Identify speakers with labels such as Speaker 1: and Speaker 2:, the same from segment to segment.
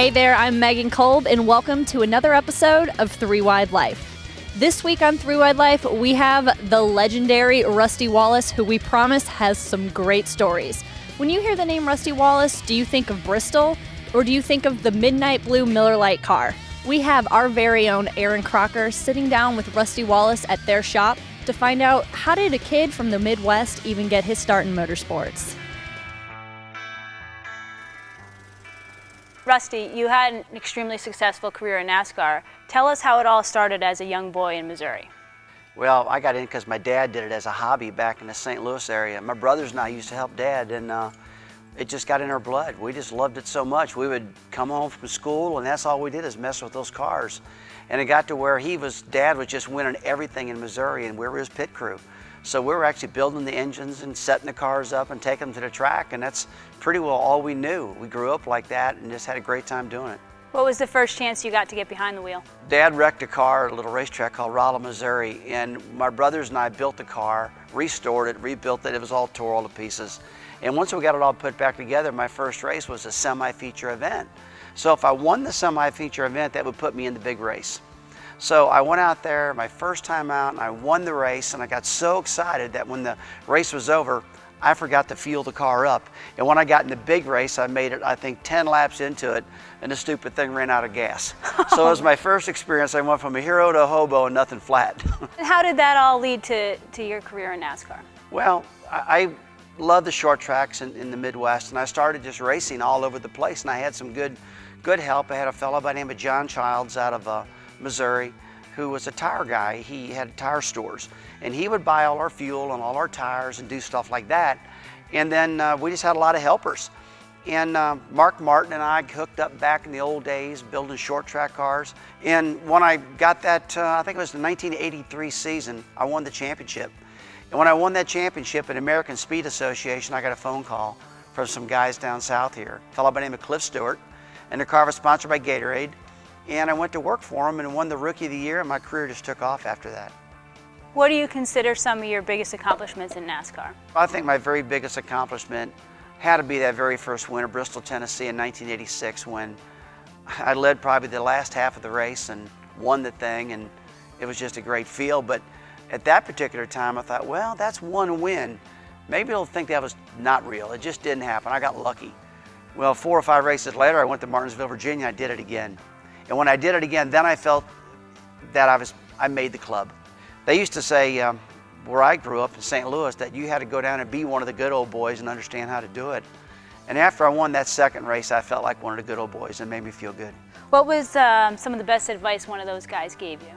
Speaker 1: Hey there, I'm Megan Kolb, and welcome to another episode of 3 Wide Life. This week on 3 Wide Life, we have the legendary Rusty Wallace, who we promise has some great stories. When you hear the name Rusty Wallace, do you think of Bristol, or do you think of the midnight blue Miller Lite car? We have our very own Aaron Crocker sitting down with Rusty Wallace at their shop to find out, how did a kid from the Midwest even get his start in motorsports?
Speaker 2: Rusty, you had an extremely successful career in NASCAR. Tell us how it all started as a young boy in Missouri.
Speaker 3: Well, I got in because my dad did it as a hobby back in the St. Louis area. My brothers and I used to help Dad, and it just got in our blood. We just loved it so much. We would come home from school, and that's all we did is mess with those cars. And it got to where Dad was just winning everything in Missouri, and we were his pit crew. So we were actually building the engines and setting the cars up and taking them to the track, and that's pretty well all we knew. We grew up like that and just had a great time doing it.
Speaker 2: What was the first chance you got to get behind the wheel?
Speaker 3: Dad wrecked a car at a little racetrack called Rolla, Missouri, and my brothers and I built the car, restored it, rebuilt it. It was all tore all to pieces. And once we got it all put back together, my first race was a semi-feature event. So if I won the semi-feature event, that would put me in the big race. So I went out there my first time out, and I won the race, and I got so excited that when the race was over, I forgot to fuel the car up. And when I got in the big race, I made it, I think, 10 laps into it, and the stupid thing ran out of gas. So it was my first experience. I went from a hero to a hobo and nothing flat.
Speaker 2: And how did that all lead to your career in NASCAR?
Speaker 3: Well, I love the short tracks in the Midwest, and I started just racing all over the place, and I had some good help. I had a fellow by the name of John Childs out of Missouri, who was a tire guy. He had tire stores, and he would buy all our fuel and all our tires and do stuff like that. And then we just had a lot of helpers. And Mark Martin and I hooked up back in the old days building short track cars. And when I got that, I think it was the 1983 season, I won the championship. And when I won that championship at American Speed Association, I got a phone call from some guys down south here, a fellow by the name of Cliff Stewart, and the car was sponsored by Gatorade. And I went to work for him and won the Rookie of the Year, and my career just took off after that.
Speaker 2: What do you consider some of your biggest accomplishments in NASCAR?
Speaker 3: I think my very biggest accomplishment had to be that very first win at Bristol, Tennessee in 1986, when I led probably the last half of the race and won the thing, and it was just a great feel. But at that particular time, I thought, well, that's one win. Maybe they'll think that was not real. It just didn't happen. I got lucky. Well, 4 or 5 races later, I went to Martinsville, Virginia. I did it again. And when I did it again, then I felt that I made the club. They used to say, where I grew up in St. Louis, that you had to go down and be one of the good old boys and understand how to do it. And after I won that second race, I felt like one of the good old boys, and it made me feel good.
Speaker 2: What was some of the best advice one of those guys gave you?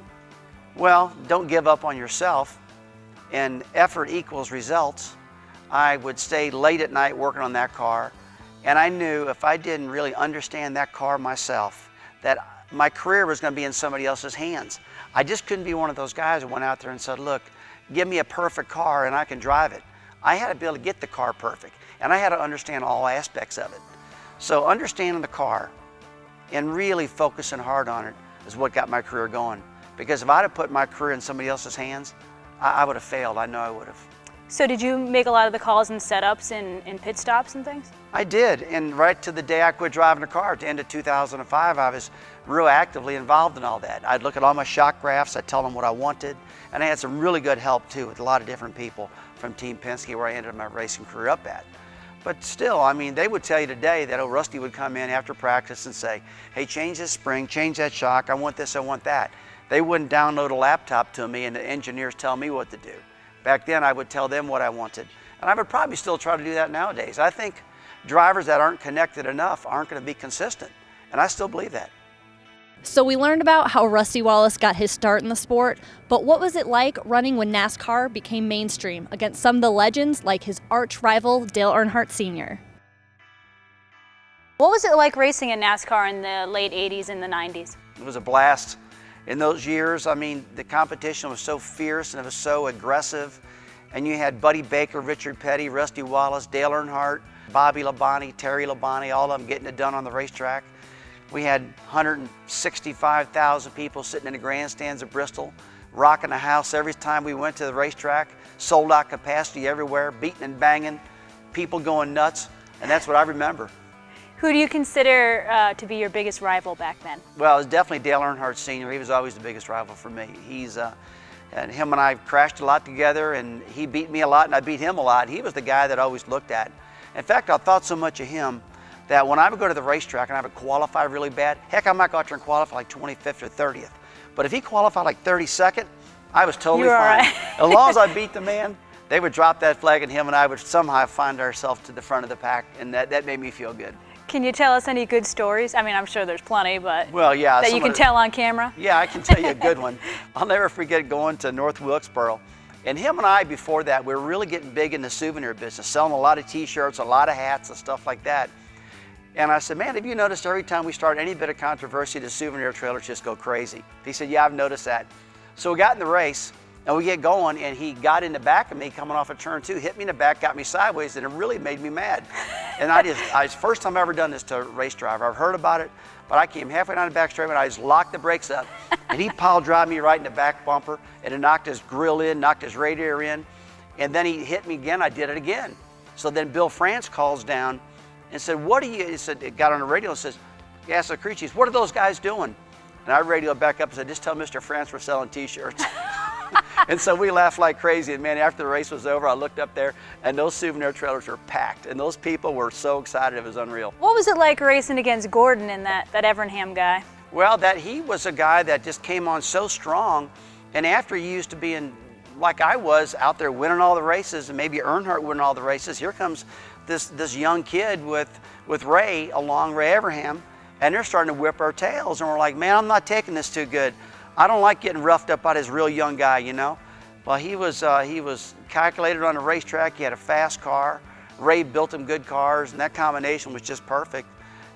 Speaker 3: Well, don't give up on yourself, and effort equals results. I would stay late at night working on that car, and I knew if I didn't really understand that car myself, that my career was going to be in somebody else's hands. I just couldn't be one of those guys who went out there and said, look, give me a perfect car and I can drive it. I had to be able to get the car perfect, and I had to understand all aspects of it. So understanding the car and really focusing hard on it is what got my career going. Because if I'd have put my career in somebody else's hands, I would have failed. I know I would have.
Speaker 2: So did you make a lot of the calls and setups and pit stops and things?
Speaker 3: I did, and right to the day I quit driving a car at the end of 2005, I was real actively involved in all that. I'd look at all my shock graphs, I'd tell them what I wanted, and I had some really good help too with a lot of different people from Team Penske, where I ended my racing career up at. But still, I mean, they would tell you today that Rusty would come in after practice and say, hey, change this spring, change that shock, I want this, I want that. They wouldn't download a laptop to me and the engineers tell me what to do. Back then, I would tell them what I wanted. And I would probably still try to do that nowadays. I think drivers that aren't connected enough aren't going to be consistent. And I still believe that.
Speaker 1: So we learned about how Rusty Wallace got his start in the sport, but what was it like running when NASCAR became mainstream against some of the legends like his arch rival, Dale Earnhardt Sr.?
Speaker 2: What was it like racing in NASCAR in the late 80s and the 90s?
Speaker 3: It was a blast. In those years, I mean, the competition was so fierce and it was so aggressive. And you had Buddy Baker, Richard Petty, Rusty Wallace, Dale Earnhardt, Bobby Labonte, Terry Labonte, all of them getting it done on the racetrack. We had 165,000 people sitting in the grandstands of Bristol, rocking the house every time we went to the racetrack, sold out capacity everywhere, beating and banging, people going nuts, and that's what I remember.
Speaker 2: Who do you consider to be your biggest rival back then?
Speaker 3: Well, it was definitely Dale Earnhardt Sr. He was always the biggest rival for me. And him and I crashed a lot together, and he beat me a lot, and I beat him a lot. He was the guy that I always looked at. In fact, I thought so much of him that when I would go to the racetrack and I would qualify really bad, heck, I might go out there and qualify like 25th or 30th. But if he qualified like 32nd, I was totally fine.
Speaker 2: Right.
Speaker 3: As long as I beat the man, they would drop that flag, and him and I would somehow find ourselves to the front of the pack, and that made me feel good.
Speaker 2: Can you tell us any good stories? I mean, I'm sure there's plenty, but
Speaker 3: well, yeah,
Speaker 2: that you can tell on camera?
Speaker 3: Yeah, I can tell you a good one. I'll never forget going to North Wilkesboro. And him and I, before that, we were really getting big in the souvenir business, selling a lot of t-shirts, a lot of hats and stuff like that. And I said, man, have you noticed every time we start any bit of controversy, the souvenir trailers just go crazy? He said, yeah, I've noticed that. So we got in the race, and we get going, and he got in the back of me coming off of turn 2, hit me in the back, got me sideways, and it really made me mad. And it's first time I've ever done this to a race driver. I've heard about it, but I came halfway down the back straight, and I just locked the brakes up, and he pile drive me right in the back bumper, and it knocked his grill in, knocked his radiator in, and then he hit me again. I did it again. So then Bill France calls down and said, what are you, he said, it got on the radio and says, he asked the crew chiefs, what are those guys doing? And I radioed back up and said, just tell Mr. France we're selling t-shirts. And so we laughed like crazy, and man, after the race was over, I looked up there, and those souvenir trailers were packed, and those people were so excited, it was unreal.
Speaker 2: What was it like racing against Gordon and that Evernham guy?
Speaker 3: Well, he was a guy that just came on so strong, and after he used to be like I was, out there winning all the races, and maybe Earnhardt winning all the races, here comes this young kid with Ray Evernham, and they're starting to whip our tails, and we're like, man, I'm not taking this too good. I don't like getting roughed up by this real young guy, you know. Well, he was calculated on the racetrack. He had a fast car. Ray built him good cars, and that combination was just perfect.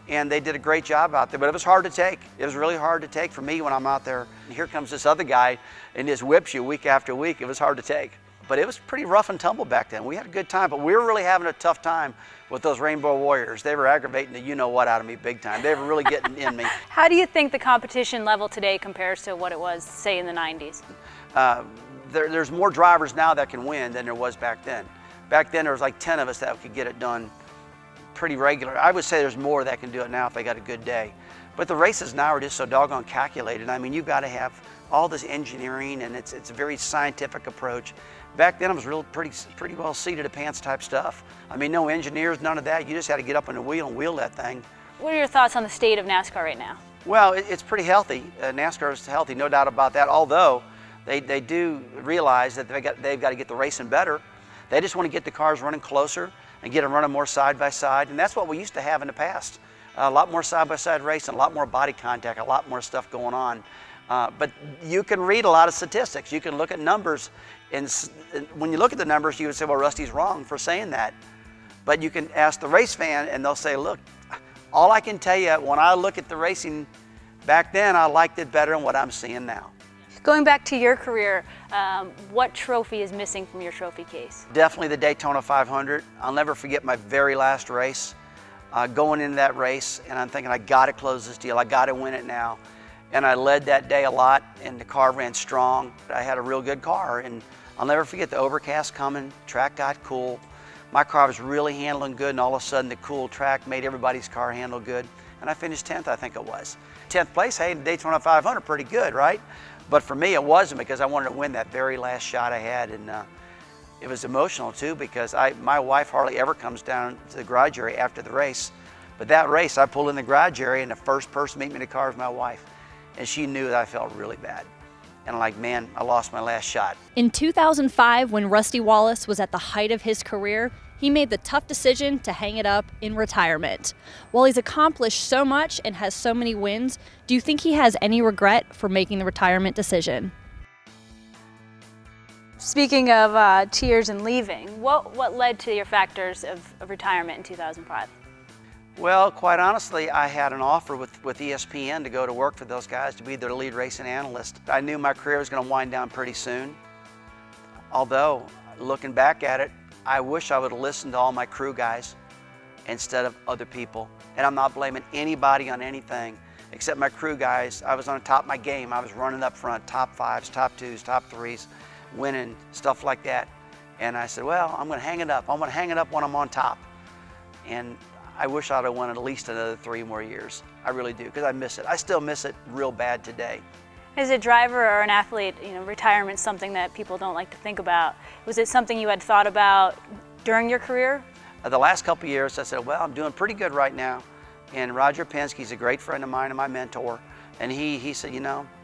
Speaker 3: And they did a great job out there, but it was hard to take. It was really hard to take for me when I'm out there. And here comes this other guy, and just whips you week after week. It was hard to take. But it was pretty rough and tumble back then. We had a good time, but we were really having a tough time with those Rainbow Warriors. They were aggravating the you-know-what out of me big time. They were really getting in me.
Speaker 2: How do you think the competition level today compares to what it was, say, in the 90s?
Speaker 3: There's more drivers now that can win than there was back then. Back then, there was like 10 of us that could get it done pretty regular. I would say there's more that can do it now if they got a good day. But the races now are just so doggone calculated. I mean, you've got to have all this engineering, and it's a very scientific approach. Back then, it was pretty well seat of the pants type stuff. I mean, no engineers, none of that. You just had to get up on the wheel and wheel that thing.
Speaker 2: What are your thoughts on the state of NASCAR right now?
Speaker 3: Well, it's pretty healthy. NASCAR is healthy, no doubt about that. Although they do realize that they've got to get the racing better. They just want to get the cars running closer and get them running more side by side, and that's what we used to have in the past. A lot more side by side racing, a lot more body contact, a lot more stuff going on. But you can read a lot of statistics. You can look at numbers, and when you look at the numbers, you would say, well, Rusty's wrong for saying that. But you can ask the race fan, and they'll say, look, all I can tell you, when I look at the racing back then, I liked it better than what I'm seeing now.
Speaker 2: Going back to your career, what trophy is missing from your trophy case?
Speaker 3: Definitely the Daytona 500. I'll never forget my very last race. Going into that race, and I'm thinking, I got to close this deal. I got to win it now. And I led that day a lot, and the car ran strong. I had a real good car, and I'll never forget the overcast coming, track got cool. My car was really handling good, and all of a sudden the cool track made everybody's car handle good. And I finished 10th, I think it was. 10th place, hey, the Daytona 500, pretty good, right? But for me, it wasn't, because I wanted to win that very last shot I had, and it was emotional too, because my wife hardly ever comes down to the garage area after the race. But that race, I pulled in the garage area, and the first person to meet me in the car was my wife. And she knew that I felt really bad. And I'm like, man, I lost my last shot.
Speaker 1: In 2005, when Rusty Wallace was at the height of his career, he made the tough decision to hang it up in retirement. While he's accomplished so much and has so many wins, do you think he has any regret for making the retirement decision?
Speaker 2: Speaking of tears and leaving, what led to your factors of retirement in 2005?
Speaker 3: Well, quite honestly, I had an offer with ESPN to go to work for those guys, to be their lead racing analyst. I knew my career was going to wind down pretty soon. Although, looking back at it, I wish I would have listened to all my crew guys instead of other people. And I'm not blaming anybody on anything except my crew guys. I was on top of my game. I was running up front, top 5s, top 2s, top 3s, winning, stuff like that. And I said, well, I'm going to hang it up. I'm going to hang it up when I'm on top. And I wish I'd have won at least another 3 more years. I really do, because I miss it. I still miss it real bad today.
Speaker 2: As a driver or an athlete, retirement's something that people don't like to think about. Was it something you had thought about during your career?
Speaker 3: The last couple of years, I said, well, I'm doing pretty good right now. And Roger Penske's a great friend of mine and my mentor. And he said,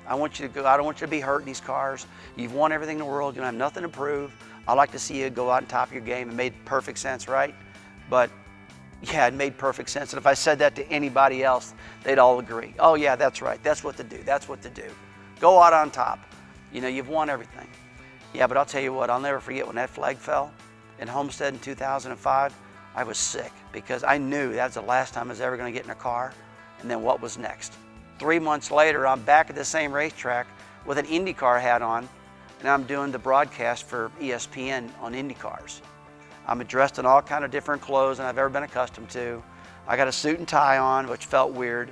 Speaker 3: I want you to go, I don't want you to be hurt in these cars. You've won everything in the world. You don't have nothing to prove. I'd like to see you go out on top of your game. It made perfect sense, right? But yeah, it made perfect sense. And if I said that to anybody else, they'd all agree. Oh yeah, that's right. That's what to do. That's what to do. Go out on top. You've won everything. Yeah, but I'll tell you what, I'll never forget when that flag fell in Homestead in 2005. I was sick because I knew that was the last time I was ever going to get in a car. And then what was next? 3 months later, I'm back at the same racetrack with an IndyCar hat on, and I'm doing the broadcast for ESPN on IndyCars. I'm dressed in all kind of different clothes than I've ever been accustomed to. I got a suit and tie on, which felt weird.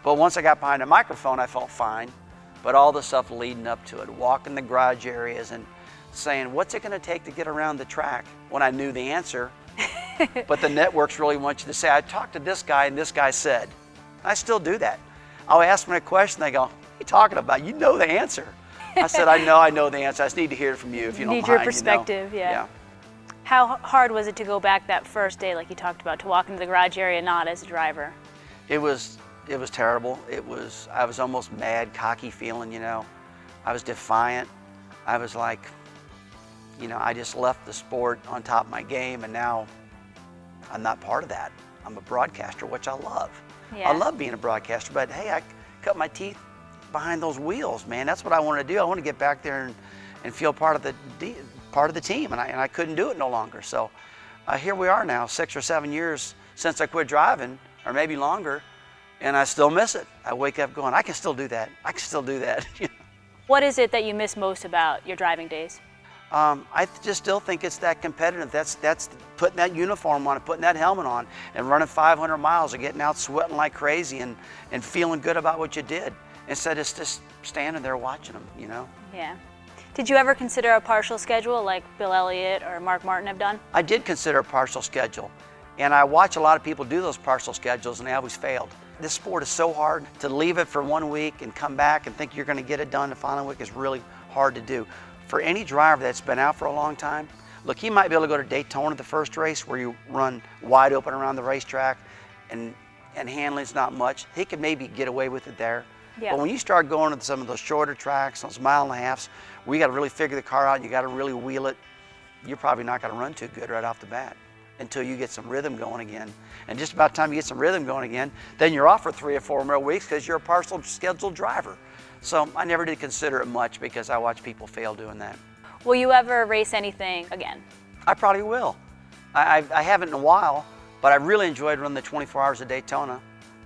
Speaker 3: But once I got behind the microphone, I felt fine. But all the stuff leading up to it, walking the garage areas and saying, what's it going to take to get around the track? When I knew the answer, but the networks really want you to say, I talked to this guy and this guy said. I still do that. I'll ask them a question, they go, what are you talking about? You know the answer. I said, I know the answer. I just need to hear it from you if you don't mind.
Speaker 2: Need your perspective, yeah. How hard was it to go back that first day, like you talked about, to walk into the garage area not as a driver?
Speaker 3: It was terrible. I was almost mad, cocky feeling, I was defiant. I was like, I just left the sport on top of my game, and now I'm not part of that. I'm a broadcaster, which I love.
Speaker 2: Yeah.
Speaker 3: I love being a broadcaster, but hey, I cut my teeth behind those wheels, man. That's what I want to do. I want to get back there and feel part of the team, and I couldn't do it no longer. So here we are now, 6 or 7 years since I quit driving, or maybe longer, and I still miss it. I wake up going, I can still do that. I can still do that.
Speaker 2: What is it that you miss most about your driving days?
Speaker 3: I just still think it's that competitive. That's putting that uniform on, putting that helmet on, and running 500 miles, or getting out sweating like crazy, and feeling good about what you did, instead of just standing there watching them.
Speaker 2: Yeah. Did you ever consider a partial schedule like Bill Elliott or Mark Martin have done?
Speaker 3: I did consider a partial schedule, and I watch a lot of people do those partial schedules, and they always failed. This sport is so hard. To leave it for 1 week and come back and think you're going to get it done the following week is really hard to do. For any driver that's been out for a long time, look, he might be able to go to Daytona the first race where you run wide open around the racetrack and handling's not much. He could maybe get away with it there.
Speaker 2: Yeah.
Speaker 3: But when you start going to some of those shorter tracks, those 1.5 miles, where you got to really figure the car out, you got to really wheel it, you're probably not going to run too good right off the bat until you get some rhythm going again. And just about the time you get some rhythm going again, then you're off for 3 or 4 more weeks because you're a partial scheduled driver. So I never did consider it much because I watch people fail doing that.
Speaker 2: Will you ever race anything again?
Speaker 3: I probably will. I haven't in a while, but I really enjoyed running the 24 Hours of Daytona.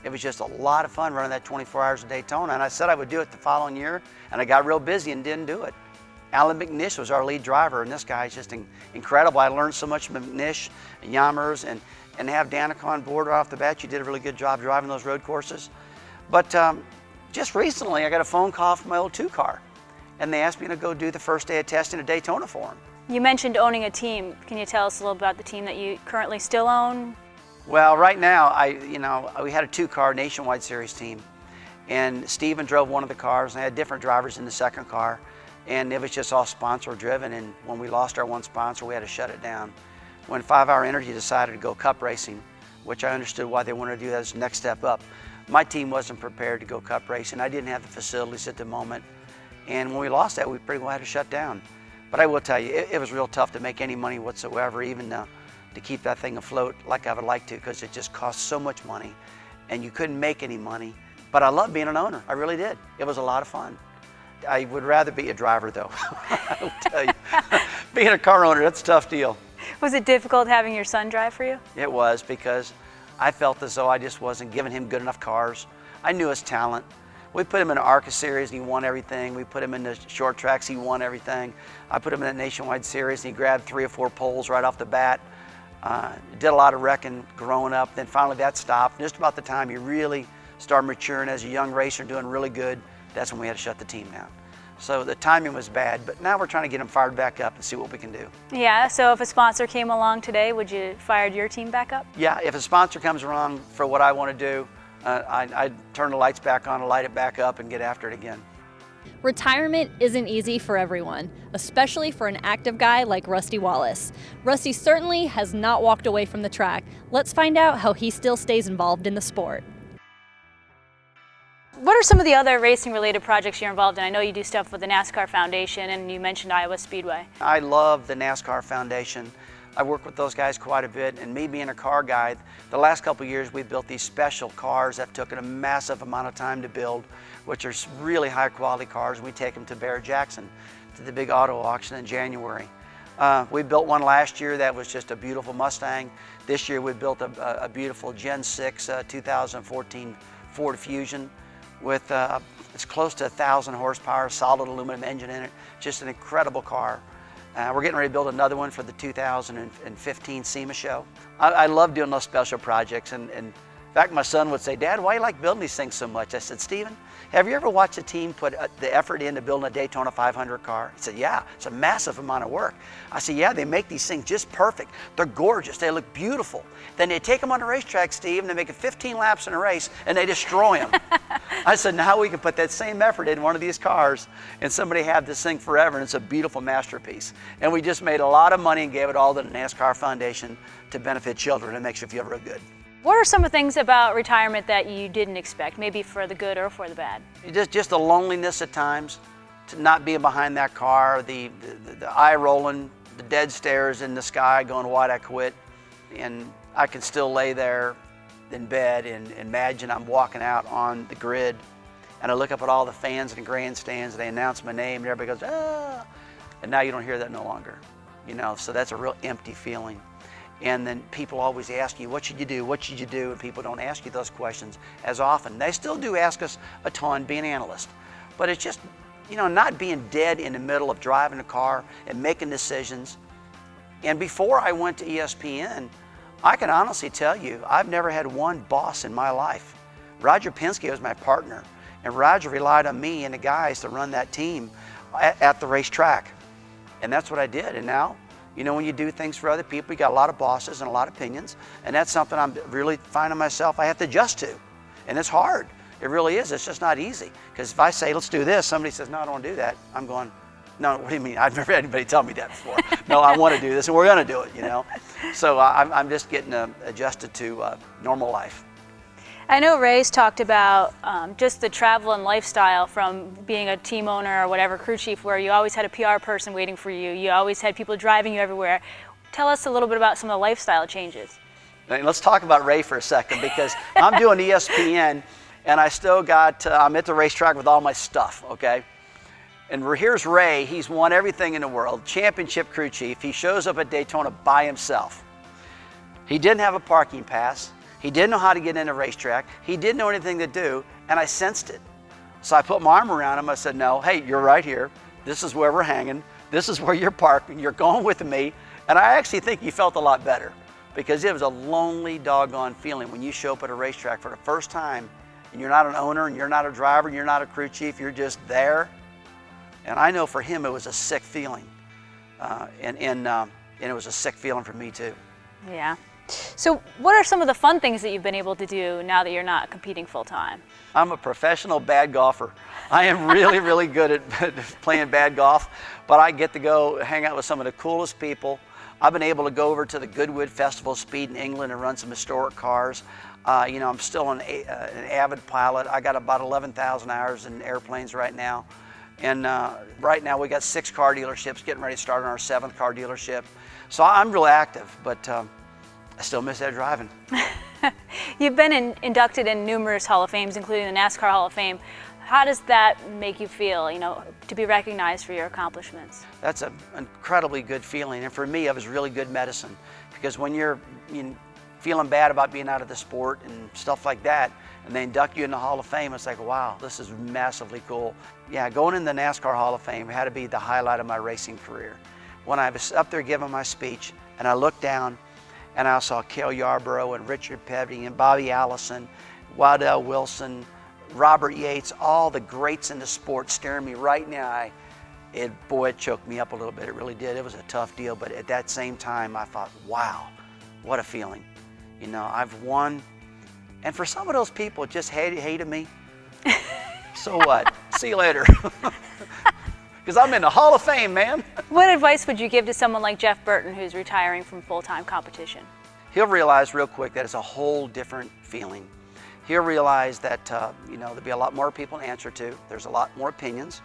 Speaker 3: It was just a lot of fun running that 24 Hours of Daytona, and I said I would do it the following year, and I got real busy and didn't do it. Alan McNish was our lead driver, and this guy is just incredible. I learned so much from McNish and Yammers, and have Danica on board right off the bat. You did a really good job driving those road courses. But just recently, I got a phone call from my old 2 car, and they asked me to go do the first day of testing at Daytona for them.
Speaker 2: You mentioned owning a team. Can you tell us a little about the team that you currently still own?
Speaker 3: Well, right now, we had a 2-car Nationwide Series team, and Steven drove one of the cars, and I had different drivers in the second car, and it was just all sponsor driven, and when we lost our one sponsor, we had to shut it down. When 5 Hour Energy decided to go cup racing, which I understood why they wanted to do that as the next step up, my team wasn't prepared to go cup racing. I didn't have the facilities at the moment, and when we lost that, we pretty well had to shut down. But I will tell you, it was real tough to make any money whatsoever, even to keep that thing afloat like I would like to, because it just cost so much money, and you couldn't make any money. But I loved being an owner. I really did. It was a lot of fun. I would rather be a driver, though. I will tell you. Being a car owner, that's a tough deal.
Speaker 2: Was it difficult having your son drive for you?
Speaker 3: It was, because I felt as though I just wasn't giving him good enough cars. I knew his talent. We put him in the ARCA series and he won everything. We put him in the short tracks, he won everything. I put him in the Nationwide series and he grabbed 3 or 4 poles right off the bat. Did a lot of wrecking growing up, then finally that stopped. Just about the time you really start maturing as a young racer, doing really good, that's when we had to shut the team down. So the timing was bad, but now we're trying to get them fired back up and see what we can do.
Speaker 2: Yeah, so if a sponsor came along today, would you fire your team back up?
Speaker 3: Yeah, if a sponsor comes around for what I want to do, I'd turn the lights back on, light it back up, and get after it again.
Speaker 1: Retirement isn't easy for everyone, especially for an active guy like Rusty Wallace. Rusty certainly has not walked away from the track. Let's find out how he still stays involved in the sport.
Speaker 2: What are some of the other racing-related projects you're involved in? I know you do stuff with the NASCAR Foundation, and you mentioned Iowa Speedway.
Speaker 3: I love the NASCAR Foundation. I work with those guys quite a bit, and me being a car guy, the last couple of years we've built these special cars that took a massive amount of time to build, which are really high quality cars. We take them to Barrett-Jackson, to the big auto auction in January. We built one last year that was just a beautiful Mustang. This year we built a beautiful Gen 6 2014 Ford Fusion with it's close to 1,000 horsepower, solid aluminum engine in it, just an incredible car. We're getting ready to build another one for the 2015 SEMA show. I love doing those special projects, and in fact my son would say, "Dad, why do you like building these things so much?" I said, "Stephen, have you ever watched a team put the effort into building a Daytona 500 car?" He said, "Yeah, it's a massive amount of work." I said, "Yeah, they make these things just perfect. They're gorgeous, they look beautiful. Then they take them on the racetrack, Steve, and they make it 15 laps in a race, and they destroy them." I said, "Now we can put that same effort in one of these cars, and somebody have this thing forever, and it's a beautiful masterpiece." And we just made a lot of money and gave it all to the NASCAR Foundation to benefit children. It makes you feel real good.
Speaker 2: What are some of the things about retirement that you didn't expect, maybe for the good or for the bad?
Speaker 3: Just the loneliness at times, to not being behind that car, the eye rolling, the dead stares in the sky going, "Why'd I quit?" And I can still lay there in bed and imagine I'm walking out on the grid, and I look up at all the fans in the grandstands, and they announce my name, and everybody goes, "Ah!" And now you don't hear that no longer, you know, so that's a real empty feeling. And then people always ask you, "What should you do? What should you do?" And people don't ask you those questions as often. They still do ask us a ton, being analysts. But it's just, you know, not being dead in the middle of driving a car and making decisions. And before I went to ESPN, I can honestly tell you, I've never had one boss in my life. Roger Penske was my partner, and Roger relied on me and the guys to run that team at the racetrack. And that's what I did. And now, you know, when you do things for other people, you got a lot of bosses and a lot of opinions, and that's something I'm really finding myself I have to adjust to. And it's hard. It really is. It's just not easy. Because if I say, "Let's do this," somebody says, "No, I don't want to do that." I'm going, "No, what do you mean? I've never had anybody tell me that before." "No, I want to do this, and we're going to do it," you know. So I'm just getting adjusted to normal life.
Speaker 2: I know Ray's talked about just the travel and lifestyle from being a team owner or whatever, crew chief, where you always had a PR person waiting for you. You always had people driving you everywhere. Tell us a little bit about some of the lifestyle changes.
Speaker 3: And let's talk about Ray for a second, because I'm doing ESPN, and I still got, I'm at the racetrack with all my stuff, okay? And here's Ray. He's won everything in the world, championship crew chief. He shows up at Daytona by himself. He didn't have a parking pass. He didn't know how to get in a racetrack. He didn't know anything to do, and I sensed it. So I put my arm around him. I said, "No, hey, you're right here. This is where we're hanging. This is where you're parking. You're going with me." And I actually think he felt a lot better, because it was a lonely, doggone feeling when you show up at a racetrack for the first time, and you're not an owner, and you're not a driver, and you're not a crew chief. You're just there. And I know for him it was a sick feeling, and it was a sick feeling for me too.
Speaker 2: Yeah. So what are some of the fun things that you've been able to do now that you're not competing full time?
Speaker 3: I'm a professional bad golfer. I am really, really good at playing bad golf, but I get to go hang out with some of the coolest people. I've been able to go over to the Goodwood Festival of Speed in England and run some historic cars. You know, I'm still an avid pilot. I got about 11,000 hours in airplanes right now. And right now we got 6 car dealerships, getting ready to start on our 7th car dealership. So I'm real active, but I still miss that driving.
Speaker 2: You've been inducted in numerous Hall of Fames, including the NASCAR Hall of Fame. How does that make you feel, you know, to be recognized for your accomplishments?
Speaker 3: That's an incredibly good feeling, and for me it was really good medicine, because when you're feeling bad about being out of the sport and stuff like that, and they induct you in the Hall of Fame, it's like, wow, this is massively cool. Yeah, going in the NASCAR Hall of Fame had to be the highlight of my racing career. When I was up there giving my speech, and I looked down, and I saw Cale Yarborough and Richard Petty and Bobby Allison, Waddell Wilson, Robert Yates, all the greats in the sport staring me right in the eye. It choked me up a little bit. It really did. It was a tough deal, but at that same time, I thought, wow, what a feeling. You know, I've won. And for some of those people just hated me. So what? See you later. Because I'm in the Hall of Fame, man.
Speaker 2: What advice would you give to someone like Jeff Burton who's retiring from full-time competition?
Speaker 3: He'll realize real quick that it's a whole different feeling. He'll realize that, you know, there'll be a lot more people to answer to. There's a lot more opinions.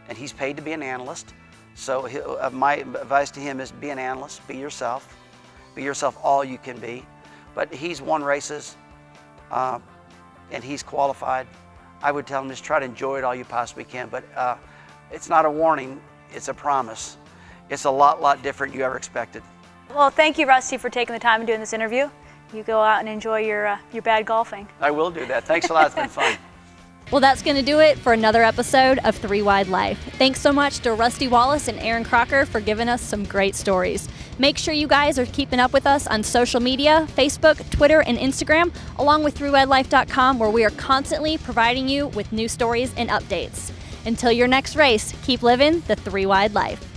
Speaker 3: And he's paid to be an analyst. So my advice to him is be an analyst, be yourself. Be yourself all you can be. But he's won races and he's qualified. I would tell him just try to enjoy it all you possibly can. But it's not a warning, it's a promise. It's a lot different than you ever expected.
Speaker 2: Well, thank you, Rusty, for taking the time and doing this interview. You go out and enjoy your bad golfing.
Speaker 3: I will do that. Thanks a lot. It's been fun.
Speaker 1: Well, that's going to do it for another episode of 3 Wide Life. Thanks so much to Rusty Wallace and Aaron Crocker for giving us some great stories. Make sure you guys are keeping up with us on social media, Facebook, Twitter, and Instagram, along with 3WideLife.com, where we are constantly providing you with new stories and updates. Until your next race, keep living the 3 Wide Life.